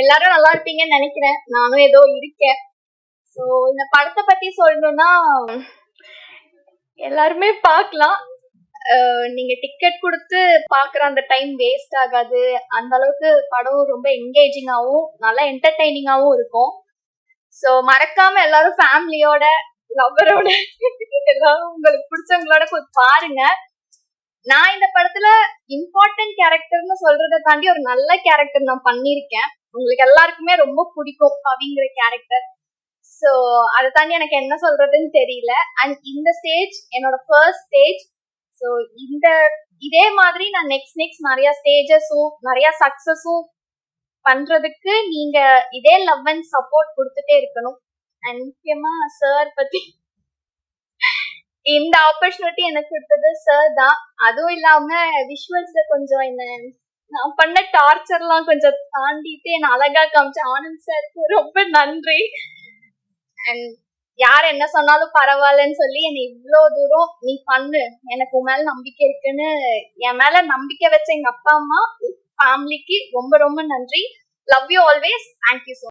எல்லாரும் நல்லா இருப்பீங்கன்னு நினைக்கிறேன். நானும் ஏதோ இருக்கேன். ஸோ இந்த படத்தை பத்தி சொல்லணும்னா எல்லாருமே பார்க்கலாம். நீங்க டிக்கெட் கொடுத்து பாக்குற அந்த டைம் வேஸ்ட் ஆகாது. அந்த அளவுக்கு படம் ரொம்ப என்கேஜிங்காவும் நல்லா என்டர்டைனிங்காவும் இருக்கும். ஸோ மறக்காம எல்லாரும் ஃபேமிலியோட லவ்வரோட எல்லாரும் உங்களுக்கு பிடிச்சவங்களோட போய் பாருங்க. நான் இந்த படத்துல இம்பார்ட்டன்ட் கேரக்டர்னு சொல்றதை தாண்டி ஒரு நல்ல கேரக்டர் நான் பண்ணிருக்கேன். உங்களுக்கு எல்லாருக்குமே ரொம்ப பிடிக்கும் பவிங்கிற கேரக்டர். ஸோ அதை தாண்டி எனக்கு என்ன சொல்றதுன்னு தெரியல. அண்ட் இந்த ஸ்டேஜ் என்னோட ஃபர்ஸ்ட் ஸ்டேஜ். ஸோ இதே மாதிரி நான் நெக்ஸ்ட் நிறைய ஸ்டேஜஸும் நிறைய சக்சஸும் பண்றதுக்கு நீங்க இதே லவ் அண்ட் சப்போர்ட் கொடுத்துட்டே இருக்கணும். அண்ட் முக்கியமா சார் பத்தி இந்த ஆப்பர்ச்சுனிட்டி எனக்கு கொடுத்தது சார் தான். அதுவும் இல்லாம விஷுவல்ஸ்ல கொஞ்சம் என்ன நான் பண்ண டார்ச்சர்லாம் கொஞ்சம் தாண்டிட்டு என்ன அழகா காமிச்ச ஆனந்த் சாருக்கு ரொம்ப நன்றி. அண்ட் யார் என்ன சொன்னாலும் பரவாயில்லன்னு சொல்லி என்னை இவ்வளவு தூரம் நீ பண்ணு, எனக்கு உன் மேல நம்பிக்கை இருக்குன்னு என் மேல நம்பிக்கை வச்ச எங்க அப்பா அம்மா ஃபேமிலிக்கு ரொம்ப ரொம்ப நன்றி. Love you always. Thank you so